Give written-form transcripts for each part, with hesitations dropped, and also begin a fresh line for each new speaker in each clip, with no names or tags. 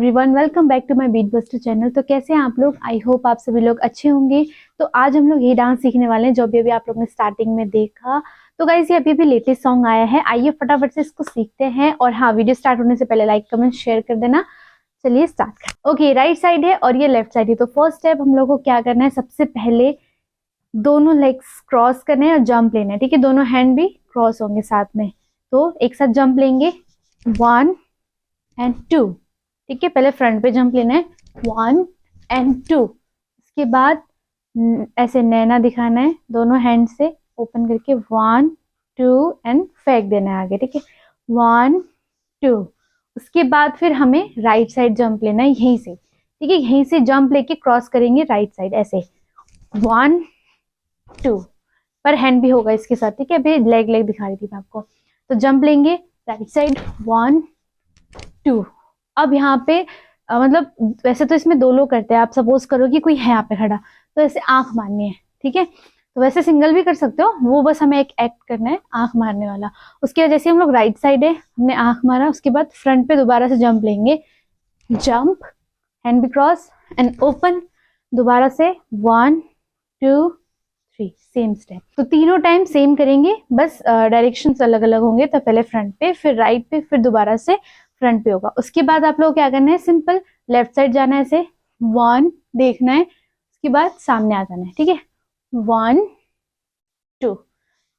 Everyone, welcome back to my Beat Buster channel. तो कैसे हैं आप लोग? आई होप आप सभी लोग अच्छे होंगे। तो आज हम लोग ये डांस सीखने वाले हैं जो अभी आप लोग ने स्टार्टिंग में देखा। तो गाइस ये अभी लेटेस्ट सॉन्ग आया है, आइए फटाफट से इसको सीखते हैं। और हाँ, वीडियो स्टार्ट होने से पहले लाइक कमेंट शेयर कर देना। चलिए स्टार्ट कर। ओके, राइट साइड है और ये लेफ्ट साइड है। तो फर्स्ट स्टेप हम लोग को क्या करना है, सबसे पहले दोनों लेग्स क्रॉस करने हैं और जंप लेना है। ठीक है, दोनों हैंड भी क्रॉस होंगे साथ में। तो एक साथ जंप लेंगे 1 and 2। ठीक है, पहले फ्रंट पे जंप लेना है 1 and 2। उसके बाद ऐसे नैना दिखाना है, दोनों हैंड से ओपन करके 1 2 एंड फेंक देना है आगे। ठीक है, 1 2। उसके बाद फिर हमें राइट साइड जंप लेना है यहीं से। ठीक है, यहीं से जंप लेके क्रॉस करेंगे राइट साइड ऐसे 1 2। पर हैंड भी होगा इसके साथ। ठीक है, अभी लेग दिखा रही थी मैं आपको। तो जंप लेंगे राइट साइड 1 2। अब यहाँ पे मतलब वैसे तो इसमें 2 लोग करते हैं। आप सपोज करो कि कोई है यहाँ पे खड़ा, तो ऐसे आंख मारनी है। ठीक है, तो वैसे सिंगल भी कर सकते हो, वो बस हमें एक एक्ट करना है आंख मारने वाला। उसके बाद जैसे हम लोग राइट साइड है, हमने आंख मारा, उसके बाद फ्रंट पे दोबारा से जंप लेंगे, जंप हैंड भी क्रॉस एंड ओपन, दोबारा से 1 2 3 सेम स्टेप। तो तीनों टाइम सेम करेंगे, बस डायरेक्शंस अलग अलग होंगे। तो पहले फ्रंट पे, फिर राइट पे, फिर दोबारा से फ्रंट पे होगा। उसके बाद आप लोग क्या करना है, सिंपल लेफ्ट साइड जाना है ऐसे 1 देखना है, उसके बाद सामने आ जाना है। ठीक है, 1 2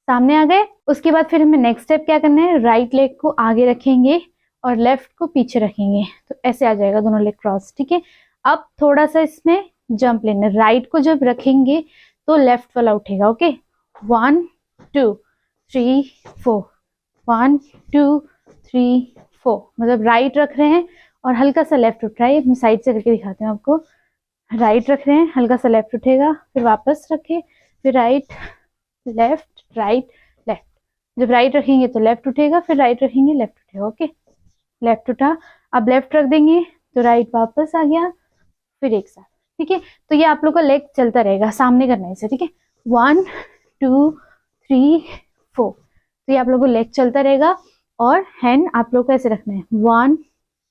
सामने आ गए। उसके बाद फिर हमें नेक्स्ट स्टेप क्या करना है, राइट लेग को आगे रखेंगे और लेफ्ट को पीछे रखेंगे। तो ऐसे आ जाएगा दोनों लेग क्रॉस। ठीक है, अब थोड़ा सा इसमें जंप लेना है। राइट को जब रखेंगे तो लेफ्ट वाला उठेगा। ओके, 1 2 3 4 1 2 3 4, मतलब राइट रख रहे हैं और हल्का सा लेफ्ट उठ रहा है। मैं साइड से करके दिखाती हूँ आपको। राइट रख रहे हैं, हल्का सा लेफ्ट उठेगा, फिर वापस रखे, फिर राइट लेफ्ट राइट लेफ्ट। जब राइट रखेंगे तो लेफ्ट उठेगा, फिर राइट रखेंगे लेफ्ट उठेगा। ओके, लेफ्ट उठा, अब लेफ्ट रख देंगे तो राइट वापस आ गया, फिर एक साथ। ठीक है, तो ये आप लोग का लेग चलता रहेगा, सामने करना है इसे। ठीक है, 1 2 3 4। तो ये आप लोग को लेग चलता रहेगा और हैंड आप लोग को ऐसे रखना है 1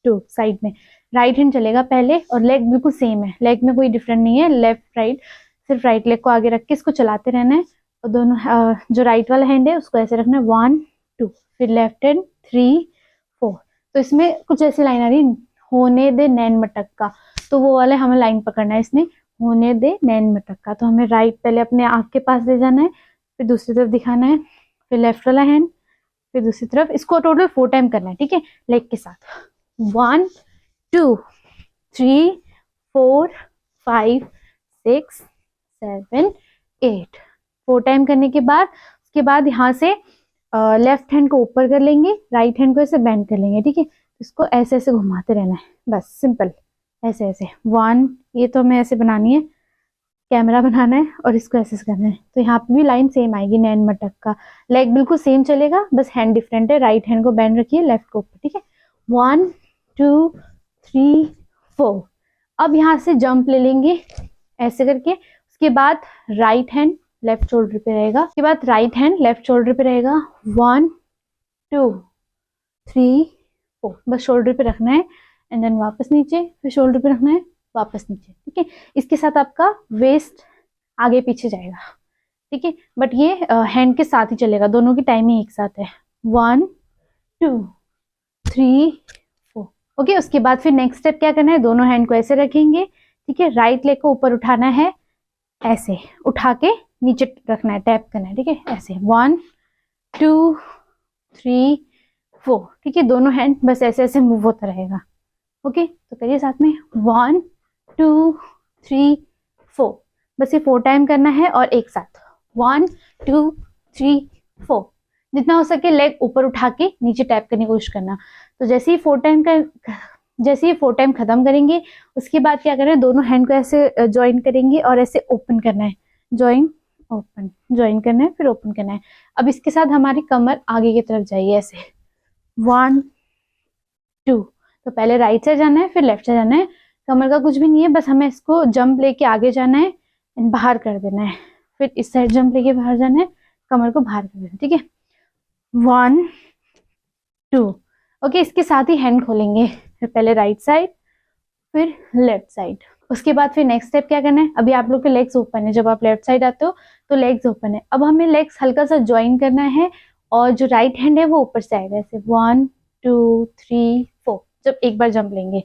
2 साइड में। राइट हैंड चलेगा पहले और लेग बिल्कुल सेम है, लेग में कोई डिफरेंट नहीं है। लेफ्ट राइट, सिर्फ राइट लेग को आगे रख के इसको चलाते रहना है। और दोनों जो राइट वाला हैंड है उसको ऐसे रखना है 1 2, फिर लेफ्ट हैंड 3 4। तो इसमें कुछ ऐसी लाइन आ रही, होने दे नैन मटक का, तो वो वाले हमें लाइन पकड़ना है इसमें, होने दे नैन मटक का। तो हमें राइट पहले अपने आंख के पास ले जाना है, फिर दूसरी तरफ दिखाना है, फिर लेफ्ट वाला हैंड, फिर दूसरी तरफ। इसको टोटल 4 टाइम करना है। ठीक है, लेग के साथ 1 2 3 4 5 6 7 8। 4 टाइम करने के बाद उसके बाद यहाँ से लेफ्ट हैंड को ऊपर कर लेंगे, राइट हैंड को ऐसे बेंड कर लेंगे। ठीक है, इसको ऐसे ऐसे घुमाते रहना है, बस सिंपल ऐसे ऐसे 1। ये तो हमें ऐसे बनानी है, कैमरा बनाना है और इसको ऐसे करना है। तो यहाँ पे भी लाइन सेम आएगी नैन मटक का। लेग बिल्कुल सेम चलेगा, बस हैंड डिफरेंट है। राइट हैंड को बेंड रखिए, लेफ्ट को ऊपर। ठीक है, 1 2 3 4। अब यहाँ से जंप ले लेंगे ऐसे करके। उसके बाद राइट हैंड लेफ्ट शोल्डर पे रहेगा, उसके बाद राइट हैंड लेफ्ट शोल्डर पे रहेगा 1 2 3 4। बस शोल्डर पे रखना है एंड देन वापस नीचे, फिर शोल्डर पे रखना है, वापस नीचे। ठीक है, इसके साथ आपका वेस्ट आगे पीछे जाएगा। ठीक है, बट ये हैंड के साथ ही चलेगा, दोनों की टाइमिंग एक साथ है 1 2 3 4। ओके, उसके बाद फिर नेक्स्ट स्टेप क्या करना है, दोनों हैंड को ऐसे रखेंगे। ठीक है, राइट लेग को ऊपर उठाना है, ऐसे उठा के नीचे रखना है, टैप करना है। ठीक है, ऐसे 1 2 3 4। ठीक है, दोनों हैंड बस ऐसे ऐसे मूव होता रहेगा। ओके, तो करिए साथ में 1 2 3 4। बस ये 4 टाइम करना है और एक साथ 1 2 3 4। जितना हो सके लेग ऊपर उठा के नीचे टैप करने की कोशिश करना। तो जैसे ही 4 टाइम खत्म करेंगे, उसके बाद क्या करें, दोनों हैंड को ऐसे ज्वाइन करेंगे और ऐसे ओपन करना है, ज्वाइन ओपन, ज्वाइन करना है, फिर ओपन करना है। अब इसके साथ हमारी कमर आगे की तरफ जाइए ऐसे 1 2। तो पहले राइट साइड जाना है, फिर लेफ्ट साइड जाना है। कमर का कुछ भी नहीं है, बस हमें इसको जंप लेके आगे जाना है एंड बाहर कर देना है, फिर इस साइड जंप लेके बाहर जाना है, कमर को बाहर कर देना है। ठीक है, 1 2। ओके, इसके साथ ही हैंड खोलेंगे, फिर पहले राइट साइड फिर लेफ्ट साइड। उसके बाद फिर नेक्स्ट स्टेप क्या करना है, अभी आप लोग के लेग्स ओपन है, जब आप लेफ्ट साइड आते हो तो लेग्स ओपन है। अब हमें लेग्स हल्का सा ज्वाइन करना है और जो राइट हैंड है वो ऊपर से आएगा ऐसे 1 2 3 4। जब एक बार जंप लेंगे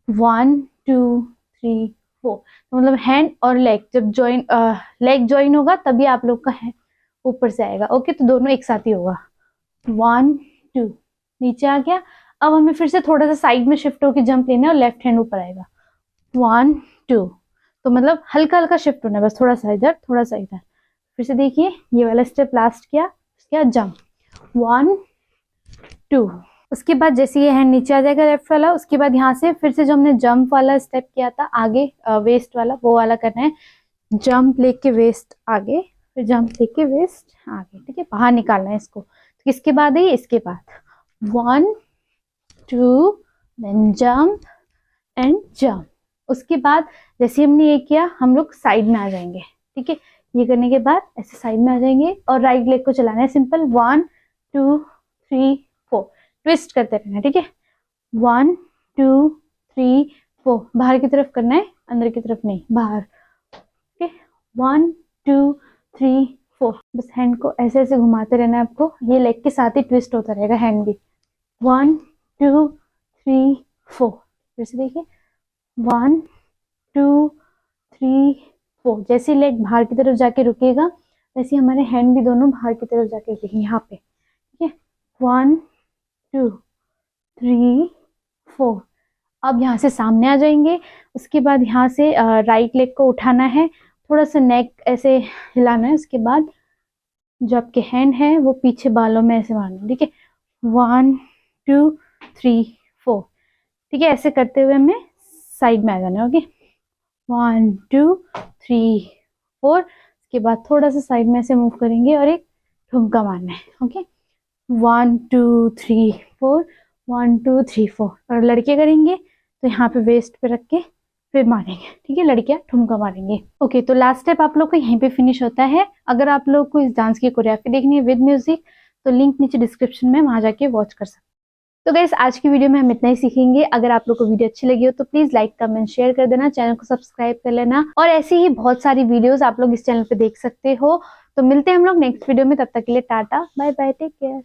1 2 3 4, तो मतलब हैंड और लेग जब ज्वाइन, लेग ज्वाइन होगा तभी आप लोग का हैंड ऊपर से आएगा। ओके, तो दोनों एक साथ ही होगा 1 2, नीचे आ गया। अब हमें फिर से थोड़ा सा साइड में शिफ्ट होकर जंप लेना है और लेफ्ट हैंड ऊपर आएगा 1 2, तो मतलब हल्का हल्का शिफ्ट होना है बस, थोड़ा सा इधर थोड़ा सा इधर। फिर से देखिए ये वाला स्टेप लास्ट किया, उसके बाद जंप 1 2। उसके बाद जैसे ये हैंड नीचे आ जाएगा लेफ्ट वाला, उसके बाद यहाँ से फिर से जो हमने जंप वाला स्टेप किया था आगे, वेस्ट वाला, वो वाला करना है। जंप लेके वेस्ट आगे, फिर जंप लेके वेस्ट आगे, ठीक है, बाहर निकालना है इसको। तो किसके बाद है ये, इसके बाद 1 2 देन जंप एंड जंप। उसके बाद जैसे हमने ये किया हम लोग साइड में आ जाएंगे, ठीक है। ये करने के बाद ऐसे साइड में आ जाएंगे और राइट लेग को चलाना है सिंपल 1 2 3 4, ट्विस्ट करते रहना, ठीक है। 1 2 3 4, बाहर की तरफ करना है, अंदर की तरफ नहीं, बाहर, ठीक है। 1 2 3 4, बस हैंड को ऐसे ऐसे घुमाते रहना है आपको, ये लेग के साथ ही ट्विस्ट होता रहेगा हैंड भी। 1 2 3 4, फिर से देखिए 1 2 3 4। जैसे लेग बाहर की तरफ जाके रुकेगा वैसे हमारे हैंड भी दोनों बाहर की तरफ जाके रुकेंगे यहाँ पे, ठीक है। 1 2 3 4। अब यहाँ से सामने आ जाएंगे। उसके बाद यहाँ से राइट लेग को उठाना है, थोड़ा सा नेक ऐसे हिलाना है। उसके बाद जो आपके हैंड है वो पीछे बालों में ऐसे मारना है, ठीक है। 1 2 3 4, ठीक है। ऐसे करते हुए हमें साइड में आ जाना है, ओके। 1 2 3 4। उसके बाद थोड़ा सा साइड में ऐसे मूव करेंगे और एक ठुमका मारना है, ओके। 1 2 3 4 1 2 3 4। और लड़के करेंगे तो यहाँ पे वेस्ट पे रख के फिर मारेंगे, ठीक है। लड़कियां ठुमका मारेंगे, ओके। तो लास्ट स्टेप आप लोग का यहीं पे फिनिश होता है। अगर आप लोग को इस डांस की कोरियोग्राफी देखनी है विद म्यूजिक तो लिंक नीचे डिस्क्रिप्शन में, वहां जाके वॉच कर सकते हैं। तो गाइस आज की वीडियो में हम इतना ही सीखेंगे। अगर आप लोग को वीडियो अच्छी लगी हो तो प्लीज लाइक कमेंट शेयर कर देना, चैनल को सब्सक्राइब कर लेना और ऐसी ही बहुत सारी वीडियोस आप लोग इस चैनल पे देख सकते हो। तो मिलते हैं हम लोग नेक्स्ट वीडियो में, तब तक के लिए tata bye bye, take care.